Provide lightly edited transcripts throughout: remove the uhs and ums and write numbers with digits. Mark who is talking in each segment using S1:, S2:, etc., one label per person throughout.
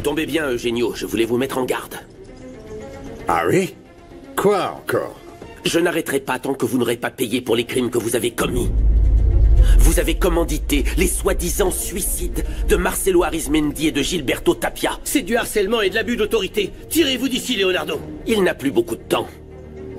S1: tombez bien, Eugenio, je voulais vous mettre en garde.
S2: Ah oui? Quoi encore?
S1: Je n'arrêterai pas tant que vous n'aurez pas payé pour les crimes que vous avez commis. Vous avez commandité les soi-disant suicides de Marcelo Arizmendi et de Gilberto Tapia.
S3: C'est du harcèlement et de l'abus d'autorité. Tirez-vous d'ici, Leonardo.
S1: Il n'a plus beaucoup de temps.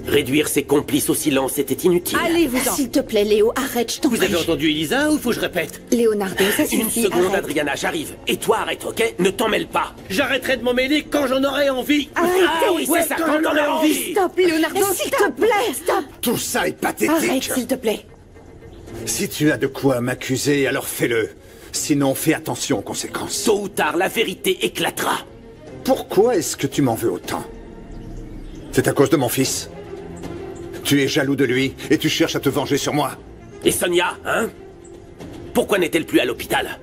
S1: Réduire ses complices au silence était inutile.
S4: Allez-vous-en. S'il te plaît, Léo, arrête, je t'en prie.
S3: Vous avez entendu Elisa ou faut que je répète?
S4: Leonardo, ça suffit,
S1: Une seconde,
S4: arrête.
S1: Adriana, j'arrive. Et toi, arrête, ok? Ne t'en mêle pas.
S3: J'arrêterai de m'en mêler quand j'en aurai envie.
S4: Arrêtez.
S1: Ah oui, c'est ça, quand on aurait envie.
S4: Stop, Leonardo, s'il te plaît, stop.
S2: Tout ça est pathétique.
S4: Arrête, s'il te plaît.
S2: Si tu as de quoi m'accuser, alors fais-le. Sinon, fais attention aux conséquences.
S1: Tôt ou tard, la vérité éclatera.
S2: Pourquoi est-ce que tu m'en veux autant? C'est à cause de mon fils. Tu es jaloux de lui et tu cherches à te venger sur moi.
S1: Et Sonia, hein? Pourquoi n'est-elle plus à l'hôpital?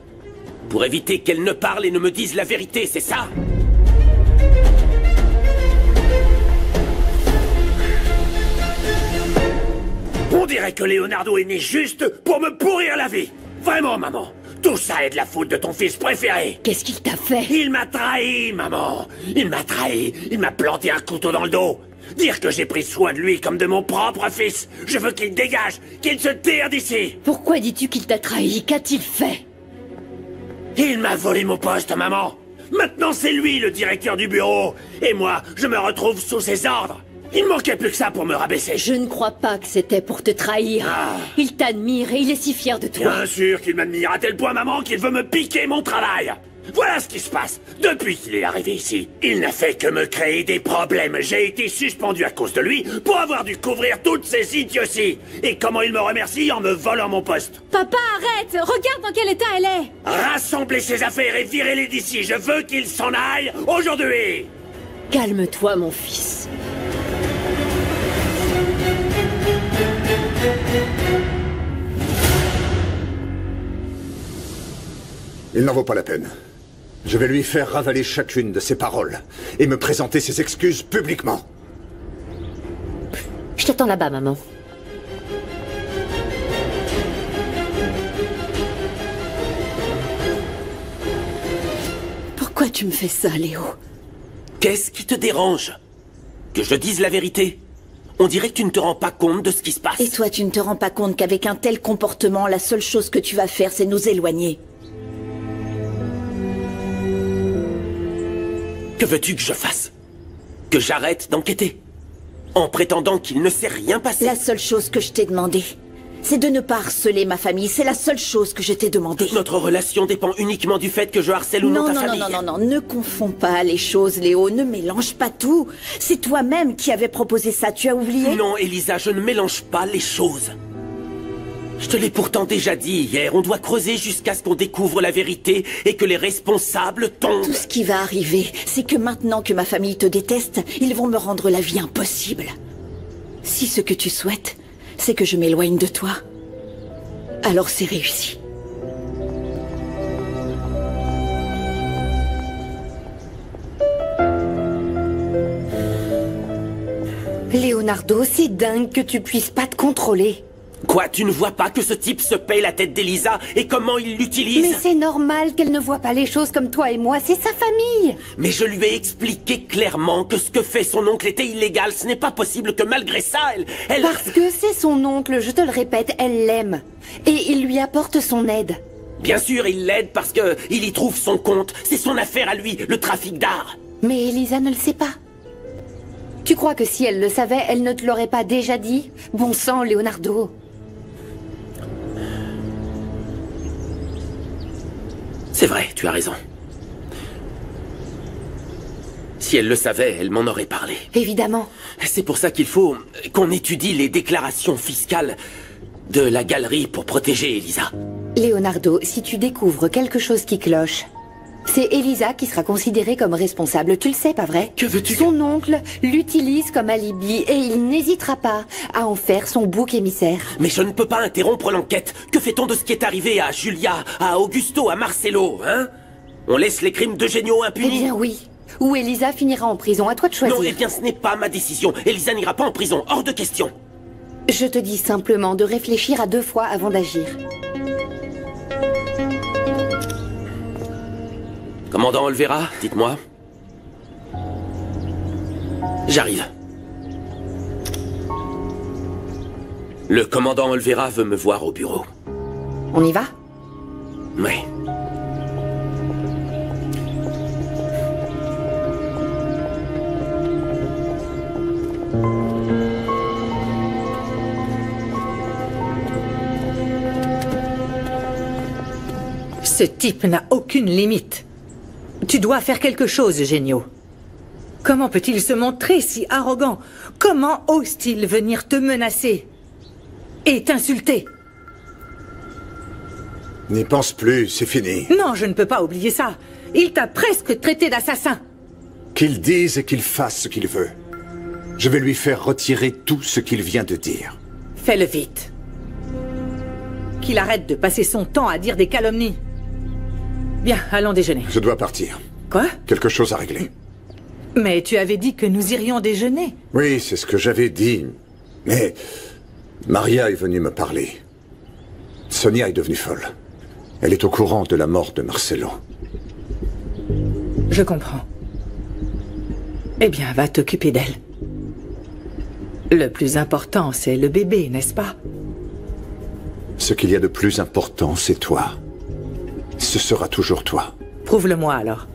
S1: Pour éviter qu'elle ne parle et ne me dise la vérité, c'est ça?
S3: On dirait que Leonardo est né juste pour me pourrir la vie. Vraiment, maman. Tout ça est de la faute de ton fils préféré.
S4: Qu'est-ce qu'il t'a fait?
S3: Il m'a trahi, maman. Il m'a trahi. Il m'a planté un couteau dans le dos. Dire que j'ai pris soin de lui comme de mon propre fils. Je veux qu'il dégage, qu'il se tire d'ici.
S4: Pourquoi dis-tu qu'il t'a trahi? Qu'a-t-il fait?
S3: Il m'a volé mon poste, maman. Maintenant, c'est lui le directeur du bureau. Et moi, je me retrouve sous ses ordres. Il ne manquait plus que ça pour me rabaisser.
S4: Je ne crois pas que c'était pour te trahir. Il t'admire et il est si fier de toi.
S3: Bien sûr qu'il m'admire à tel point, maman, qu'il veut me piquer mon travail. Voilà ce qui se passe. Depuis qu'il est arrivé ici, il n'a fait que me créer des problèmes. J'ai été suspendu à cause de lui pour avoir dû couvrir toutes ces idioties. Et comment il me remercie en me volant mon poste.
S5: Papa, arrête! Regarde dans quel état elle est!
S3: Rassemblez ses affaires et virez-les d'ici. Je veux qu'il s'en aille aujourd'hui.
S4: Calme-toi, mon fils.
S2: Il n'en vaut pas la peine. Je vais lui faire ravaler chacune de ses paroles et me présenter ses excuses publiquement.
S4: Je t'attends là-bas, maman. Pourquoi tu me fais ça, Léo?
S1: Qu'est-ce qui te dérange? Que je dise la vérité? On dirait que tu ne te rends pas compte de ce qui se passe.
S4: Et toi, tu ne te rends pas compte qu'avec un tel comportement, la seule chose que tu vas faire, c'est nous éloigner.
S1: Que veux-tu que je fasse? Que j'arrête d'enquêter? En prétendant qu'il ne s'est rien passé?
S4: La seule chose que je t'ai demandé, c'est de ne pas harceler ma famille. C'est la seule chose que je t'ai demandé.
S1: Notre relation dépend uniquement du fait que je harcèle ou non ta famille.
S4: Non, ne confonds pas les choses, Léo. Ne mélange pas tout. C'est toi-même qui avais proposé ça, tu as oublié?
S1: Non, Elisa, je ne mélange pas les choses. Je te l'ai pourtant déjà dit hier, on doit creuser jusqu'à ce qu'on découvre la vérité et que les responsables tombent.
S4: Tout ce qui va arriver, c'est que maintenant que ma famille te déteste, ils vont me rendre la vie impossible. Si ce que tu souhaites, c'est que je m'éloigne de toi, alors c'est réussi.
S5: Leonardo, c'est dingue que tu puisses pas te contrôler.
S1: Quoi, tu ne vois pas que ce type se paye la tête d'Elisa et comment il l'utilise?
S5: Mais c'est normal qu'elle ne voit pas les choses comme toi et moi, c'est sa famille.
S1: Mais je lui ai expliqué clairement que ce que fait son oncle était illégal. Ce n'est pas possible que malgré ça, elle...
S5: Parce que c'est son oncle, je te le répète, elle l'aime. Et il lui apporte son aide.
S1: Bien sûr, il l'aide parce que il y trouve son compte. C'est son affaire à lui, le trafic d'art.
S5: Mais Elisa ne le sait pas. Tu crois que si elle le savait, elle ne te l'aurait pas déjà dit? Bon sang, Leonardo.
S1: C'est vrai, tu as raison. Si elle le savait, elle m'en aurait parlé.
S5: Évidemment.
S1: C'est pour ça qu'il faut qu'on étudie les déclarations fiscales de la galerie pour protéger Elisa.
S5: Leonardo, si tu découvres quelque chose qui cloche, c'est Elisa qui sera considérée comme responsable, tu le sais, pas vrai?
S1: Que veux-tu?
S5: Son oncle l'utilise comme alibi et il n'hésitera pas à en faire son bouc émissaire.
S1: Mais je ne peux pas interrompre l'enquête. Que fait-on de ce qui est arrivé à Julia, à Augusto, à Marcelo, hein? On laisse les crimes d'Eugenio
S5: Eh
S1: impunis?
S5: bien oui. Ou Elisa finira en prison, à toi de choisir.
S1: Non, eh bien ce n'est pas ma décision. Elisa n'ira pas en prison, hors de question.
S5: Je te dis simplement de réfléchir à 2 fois avant d'agir.
S1: Commandant Olvera, dites-moi. J'arrive. Le commandant Olvera veut me voir au bureau.
S5: On y va?
S1: Oui.
S6: Ce type n'a aucune limite. Tu dois faire quelque chose, Genio. Comment peut-il se montrer si arrogant? Comment ose-t-il venir te menacer et t'insulter?
S2: N'y pense plus, c'est fini.
S6: Non, je ne peux pas oublier ça. Il t'a presque traité d'assassin.
S2: Qu'il dise et qu'il fasse ce qu'il veut. Je vais lui faire retirer tout ce qu'il vient de dire.
S6: Fais-le vite. Qu'il arrête de passer son temps à dire des calomnies. Bien, allons déjeuner.
S2: Je dois partir.
S6: Quoi?
S2: Quelque chose à régler.
S6: Mais tu avais dit que nous irions déjeuner.
S2: Oui, c'est ce que j'avais dit. Mais Maria est venue me parler. Sonia est devenue folle. Elle est au courant de la mort de Marcelo.
S6: Je comprends. Eh bien, va t'occuper d'elle. Le plus important, c'est le bébé, n'est-ce pas?
S2: Ce qu'il y a de plus important, c'est toi. Ce sera toujours toi.
S6: Prouve-le-moi alors.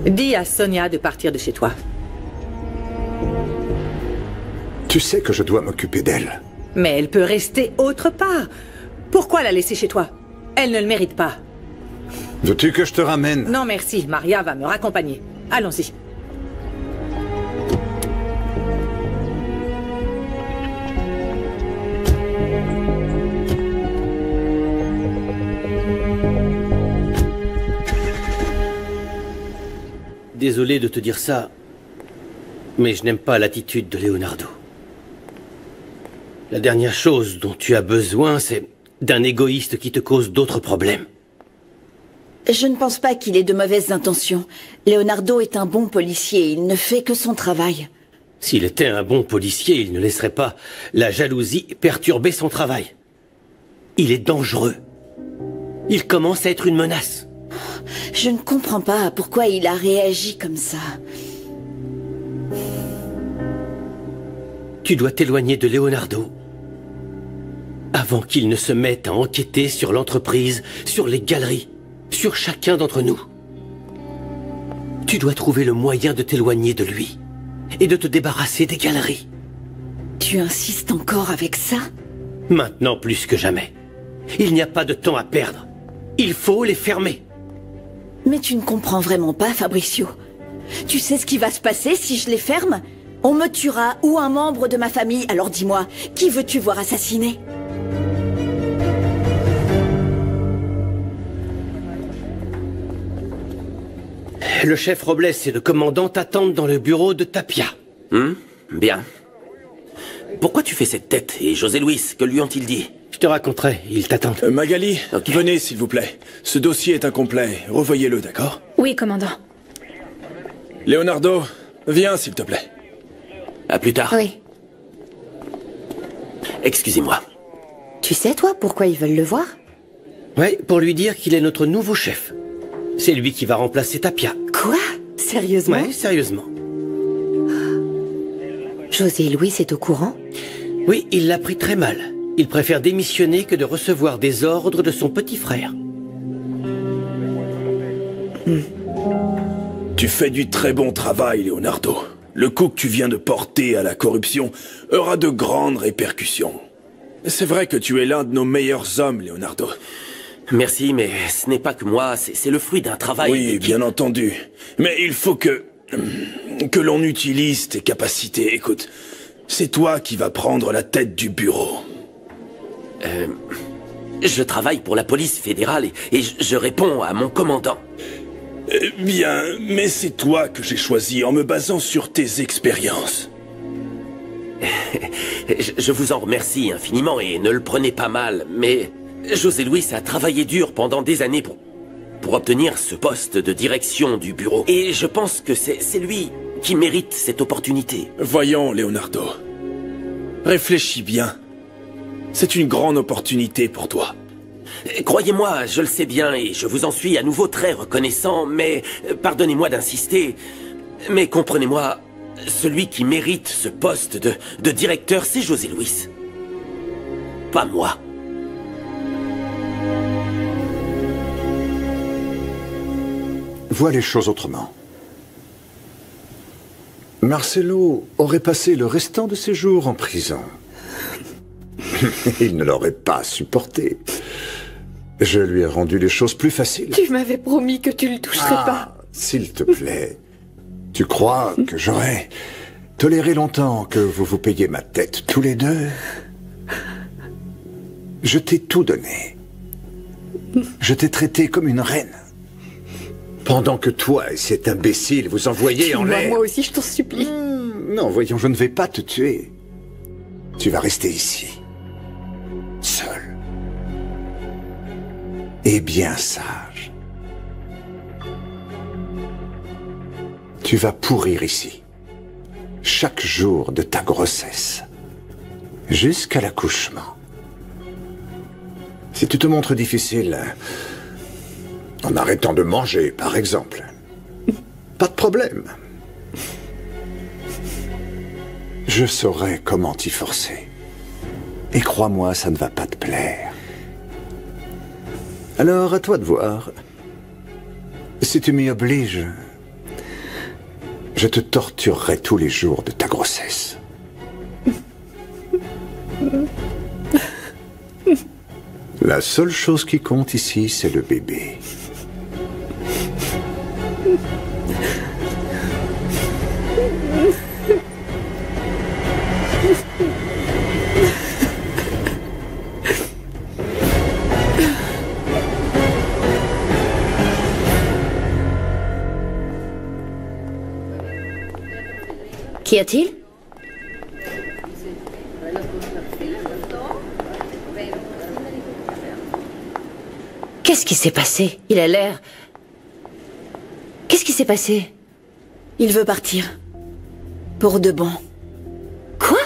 S6: Dis à Sonia de partir de chez toi.
S2: Tu sais que je dois m'occuper d'elle.
S6: Mais elle peut rester autre part. Pourquoi la laisser chez toi? Elle ne le mérite pas.
S2: Veux-tu que je te ramène?
S6: Non merci, Maria va me raccompagner. Allons-y.
S1: Désolé de te dire ça, mais je n'aime pas l'attitude de Leonardo. La dernière chose dont tu as besoin, c'est d'un égoïste qui te cause d'autres problèmes.
S4: Je ne pense pas qu'il ait de mauvaises intentions. Leonardo est un bon policier, il ne fait que son travail.
S1: S'il était un bon policier, il ne laisserait pas la jalousie perturber son travail. Il est dangereux. Il commence à être une menace.
S4: Je ne comprends pas pourquoi il a réagi comme ça.
S1: Tu dois t'éloigner de Leonardo avant qu'il ne se mette à enquêter sur l'entreprise, sur les galeries, sur chacun d'entre nous. Tu dois trouver le moyen de t'éloigner de lui et de te débarrasser des galeries.
S4: Tu insistes encore avec ça?
S1: Maintenant plus que jamais. Il n'y a pas de temps à perdre. Il faut les fermer.
S4: Mais tu ne comprends vraiment pas, Fabricio. Tu sais ce qui va se passer si je les ferme? On me tuera ou un membre de ma famille. Alors dis-moi, qui veux-tu voir assassiner?
S1: Le chef Robles et le commandant t'attendent dans le bureau de Tapia. Bien. Pourquoi tu fais cette tête? Et José Luis, que lui ont-ils dit? Je te raconterai, ils t'attendent.
S7: Magali,
S1: Ok.
S7: venez s'il vous plaît. Ce dossier est incomplet. Revoyez-le, d'accord?
S8: Oui, commandant.
S7: Leonardo, viens s'il te plaît.
S1: À plus tard.
S5: Oui.
S1: Excusez-moi.
S5: Tu sais, toi, pourquoi ils veulent le voir?
S1: Oui, pour lui dire qu'il est notre nouveau chef. C'est lui qui va remplacer Tapia.
S5: Quoi? Sérieusement?
S1: Ouais, sérieusement.
S5: José Luis est au courant?
S1: Oui, il l'a pris très mal. Il préfère démissionner que de recevoir des ordres de son petit frère.
S7: Tu fais du très bon travail, Leonardo. Le coup que tu viens de porter à la corruption aura de grandes répercussions. C'est vrai que tu es l'un de nos meilleurs hommes, Leonardo.
S1: Merci, mais ce n'est pas que moi, c'est le fruit d'un travail...
S7: Oui, bien entendu. Mais il faut que l'on utilise tes capacités. Écoute, c'est toi qui vas prendre la tête du bureau.
S1: Je travaille pour la police fédérale et je réponds à mon commandant.
S7: Bien, mais c'est toi que j'ai choisi en me basant sur tes expériences.
S1: Je vous en remercie infiniment et ne le prenez pas mal, mais José Luis a travaillé dur pendant des années pour obtenir ce poste de direction du bureau. Et je pense que c'est lui qui mérite cette opportunité.
S7: Voyons, Leonardo. Réfléchis bien. C'est une grande opportunité pour toi.
S1: Croyez-moi, je le sais bien et je vous en suis à nouveau très reconnaissant, mais pardonnez-moi d'insister, mais comprenez-moi, celui qui mérite ce poste de directeur, c'est José Luis. Pas moi.
S2: Vois les choses autrement. Marcelo aurait passé le restant de ses jours en prison. Il ne l'aurait pas supporté. Je lui ai rendu les choses plus faciles.
S5: Tu m'avais promis que tu le toucherais pas.
S2: S'il te plaît. Tu crois que j'aurais toléré longtemps que vous vous payiez ma tête tous les deux? Je t'ai tout donné. Je t'ai traité comme une reine. Pendant que toi et cet imbécile vous envoyez en l'air...
S5: Moi aussi, je t'en supplie.
S2: Non, voyons, je ne vais pas te tuer. Tu vas rester ici. Seul. Et bien sage. Tu vas pourrir ici. Chaque jour de ta grossesse. Jusqu'à l'accouchement. Si tu te montres difficile... en arrêtant de manger, par exemple. Pas de problème. Je saurai comment t'y forcer. Et crois-moi, ça ne va pas te plaire. Alors, à toi de voir. Si tu m'y obliges, je te torturerai tous les jours de ta grossesse. La seule chose qui compte ici, c'est le bébé.
S5: Qu'y a-t-il? Qu'est-ce qui s'est passé? Il a l'air... Qu'est-ce qui s'est passé?
S4: Il veut partir. Pour de bon.
S5: Quoi?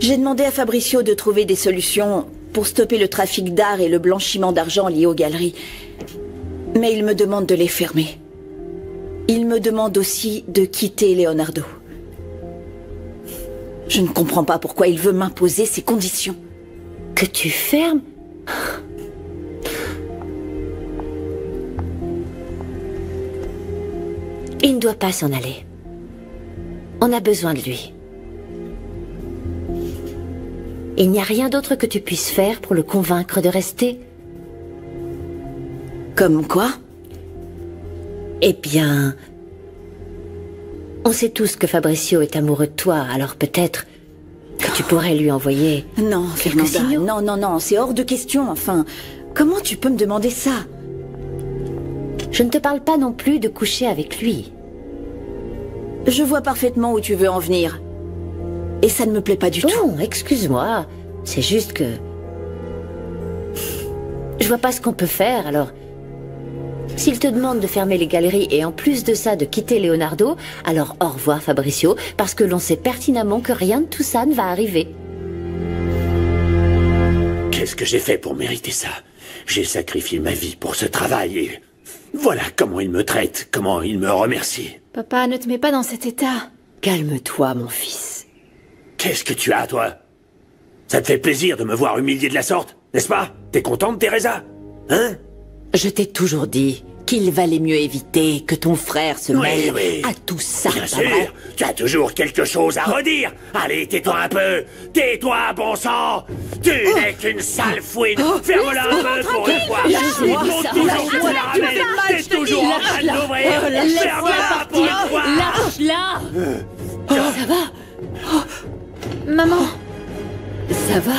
S4: J'ai demandé à Fabricio de trouver des solutions pour stopper le trafic d'art et le blanchiment d'argent lié aux galeries. Mais il me demande de les fermer. Il me demande aussi de quitter Leonardo. Je ne comprends pas pourquoi il veut m'imposer ces conditions.
S5: Que tu fermes? Il ne doit pas s'en aller. On a besoin de lui. Il n'y a rien d'autre que tu puisses faire pour le convaincre de rester?
S4: Comme quoi?
S5: Eh bien... On sait tous que Fabricio est amoureux de toi, alors peut-être que tu pourrais lui envoyer...
S4: Non, Fernanda, non, c'est hors de question, enfin... Comment tu peux me demander ça?
S5: Je ne te parle pas non plus de coucher avec lui.
S4: Je vois parfaitement où tu veux en venir. Et ça ne me plaît pas du tout.
S5: Non, excuse-moi. C'est juste que... Je vois pas ce qu'on peut faire, alors... S'il te demande de fermer les galeries et en plus de ça de quitter Leonardo, alors au revoir Fabricio, parce que l'on sait pertinemment que rien de tout ça ne va arriver.
S3: Qu'est-ce que j'ai fait pour mériter ça? J'ai sacrifié ma vie pour ce travail et... Voilà comment il me traite, comment il me remercie.
S8: Papa, ne te mets pas dans cet état.
S5: Calme-toi, mon fils.
S3: Qu'est-ce que tu as, toi? Ça te fait plaisir de me voir humilié de la sorte, n'est-ce pas? T'es contente, Teresa? Hein?
S4: Je t'ai toujours dit qu'il valait mieux éviter que ton frère se mêle
S3: oui.
S4: à tout ça.
S3: Bien sûr, tu as toujours quelque chose à redire. Allez, tais-toi un peu. Tais-toi, bon sang. Tu n'es qu'une sale fouine. Ferme-la un peu pour une fois. Il compte toujours que tu la ramènes. T'es toujours en train de l'ouvrir. Ferme-la pour une fois.
S8: Lâche-la.
S5: Ça va?
S8: Maman.
S5: Ça va?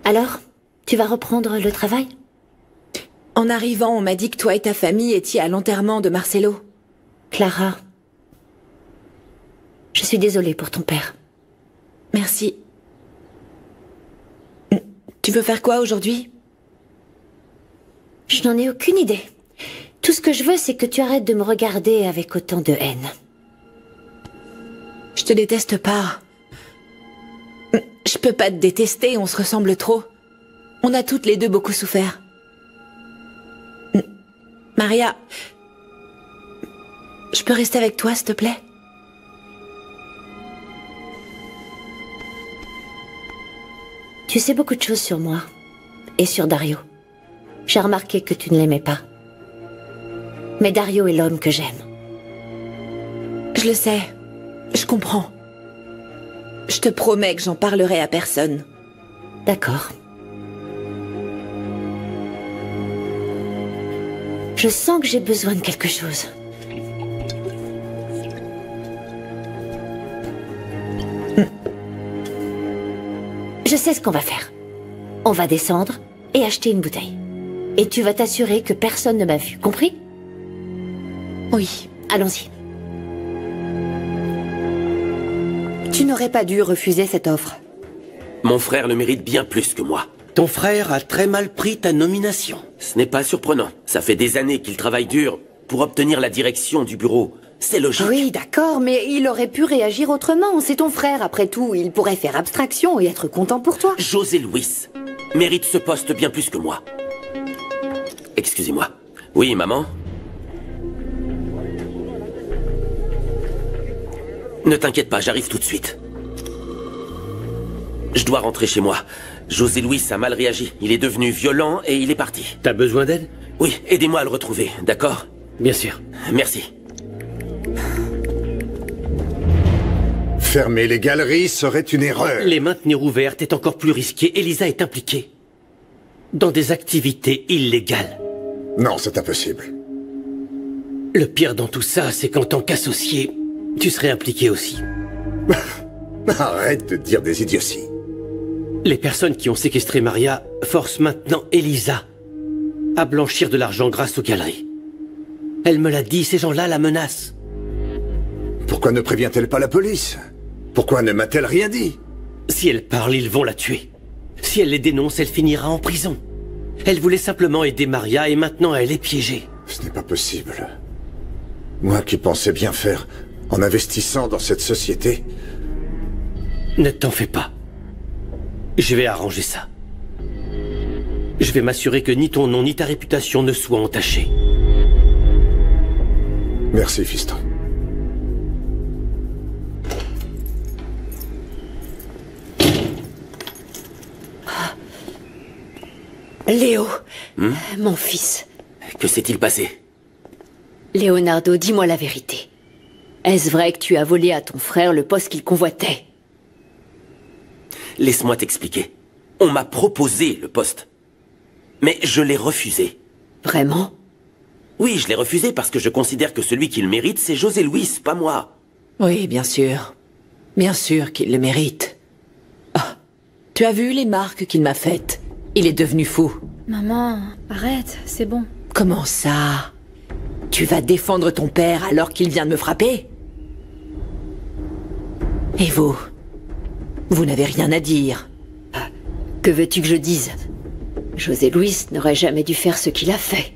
S5: Alors, tu vas reprendre le travail?
S9: En arrivant, on m'a dit que toi et ta famille étiez à l'enterrement de Marcelo.
S5: Clara, je suis désolée pour ton père.
S9: Merci. Tu veux faire quoi aujourd'hui?
S5: Je n'en ai aucune idée. Tout ce que je veux, c'est que tu arrêtes de me regarder avec autant de haine.
S9: Je te déteste pas. Je peux pas te détester, on se ressemble trop. On a toutes les deux beaucoup souffert. Maria, je peux rester avec toi, s'il te plaît?
S5: Tu sais beaucoup de choses sur moi. Et sur Dario. J'ai remarqué que tu ne l'aimais pas. Mais Dario est l'homme que j'aime.
S9: Je le sais. Je comprends. Je te promets que j'en parlerai à personne.
S5: D'accord. Je sens que j'ai besoin de quelque chose. Je sais ce qu'on va faire. On va descendre et acheter une bouteille. Et tu vas t'assurer que personne ne m'a vu, compris?
S9: Oui.
S5: Allons-y.
S4: Tu n'aurais pas dû refuser cette offre.
S1: Mon frère le mérite bien plus que moi. Ton frère a très mal pris ta nomination. Ce n'est pas surprenant. Ça fait des années qu'il travaille dur pour obtenir la direction du bureau. C'est logique.
S4: Oui, d'accord, mais il aurait pu réagir autrement. C'est ton frère, après tout. Il pourrait faire abstraction et être content pour toi.
S1: José Luis mérite ce poste bien plus que moi. Excusez-moi. Oui, maman? Ne t'inquiète pas, j'arrive tout de suite. Je dois rentrer chez moi. José Luis a mal réagi. Il est devenu violent et il est parti. T'as besoin d'aide? Oui, aidez-moi à le retrouver, d'accord? Bien sûr. Merci.
S2: Fermer les galeries serait une erreur.
S1: Les maintenir ouvertes est encore plus risqué. Elisa est impliquée dans des activités illégales.
S2: Non, c'est impossible.
S1: Le pire dans tout ça, c'est qu'en tant qu'associé, tu serais impliqué aussi.
S2: Arrête de dire des idioties.
S1: Les personnes qui ont séquestré Maria forcent maintenant Elisa à blanchir de l'argent grâce aux galeries. Elle me l'a dit, ces gens-là la menacent.
S2: Pourquoi ne prévient-elle pas la police? Pourquoi ne m'a-t-elle rien dit?
S1: Si elle parle, ils vont la tuer. Si elle les dénonce, elle finira en prison. Elle voulait simplement aider Maria et maintenant elle est piégée.
S2: Ce n'est pas possible. Moi qui pensais bien faire en investissant dans cette société.
S1: Ne t'en fais pas. Je vais arranger ça. Je vais m'assurer que ni ton nom ni ta réputation ne soient entachés.
S2: Merci, fiston.
S4: Léo, mon fils.
S1: Que s'est-il passé?
S8: Leonardo, dis-moi la vérité. Est-ce vrai que tu as volé à ton frère le poste qu'il convoitait?
S1: Laisse-moi t'expliquer. On m'a proposé le poste. Mais je l'ai refusé.
S8: Vraiment?
S1: Oui, je l'ai refusé parce que je considère que celui qui le mérite, c'est José Luis, pas moi.
S9: Oui, bien sûr. Bien sûr qu'il le mérite. Ah, tu as vu les marques qu'il m'a faites? Il est devenu fou.
S8: Maman, arrête, c'est bon.
S9: Comment ça? Tu vas défendre ton père alors qu'il vient de me frapper? Et vous? Vous n'avez rien à dire.
S8: Que veux-tu que je dise? José Luis n'aurait jamais dû faire ce qu'il a fait.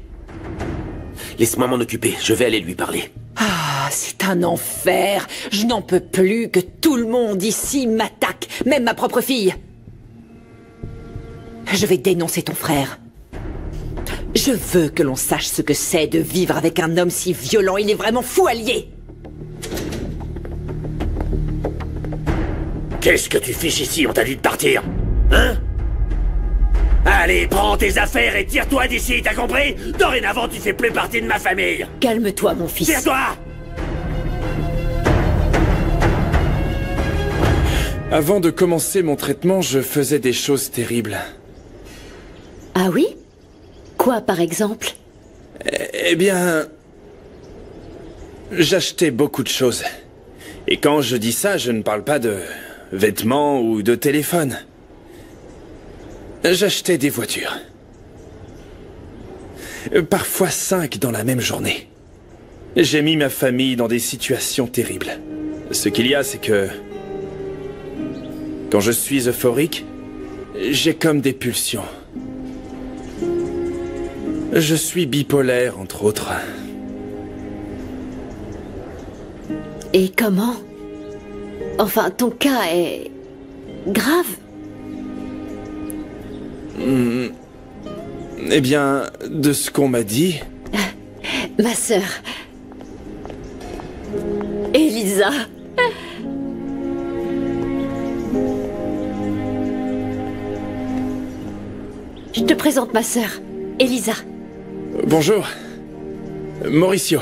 S1: Laisse-moi m'en occuper, je vais aller lui parler.
S9: Ah, c'est un enfer. Je n'en peux plus que tout le monde ici m'attaque, même ma propre fille. Je vais dénoncer ton frère. Je veux que l'on sache ce que c'est de vivre avec un homme si violent. Il est vraiment fou allié.
S3: Qu'est-ce que tu fiches ici? On t'a dit de partir. Hein? Allez, prends tes affaires et tire-toi d'ici, t'as compris? Dorénavant, tu fais plus partie de ma famille.
S8: Calme-toi, mon fils.
S3: Tire-toi!
S7: Avant de commencer mon traitement, je faisais des choses terribles.
S8: Ah oui? Quoi, par exemple?
S7: Eh bien... j'achetais beaucoup de choses. Et quand je dis ça, je ne parle pas de vêtements ou de téléphone. J'achetais des voitures. Parfois 5 dans la même journée. J'ai mis ma famille dans des situations terribles. Ce qu'il y a, c'est que... quand je suis euphorique, j'ai comme des pulsions. Je suis bipolaire, entre autres.
S8: Et comment? Enfin, ton cas est... grave.
S7: Eh bien, de ce qu'on m'a dit...
S8: Ma sœur... Elisa... Je te présente ma sœur, Elisa.
S7: Bonjour. Mauricio.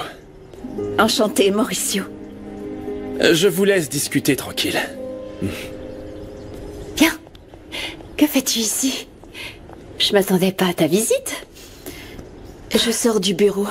S4: Enchanté, Mauricio.
S7: Je vous laisse discuter tranquille.
S8: Viens. Que fais-tu ici? Je m'attendais pas à ta visite.
S4: Je sors du bureau.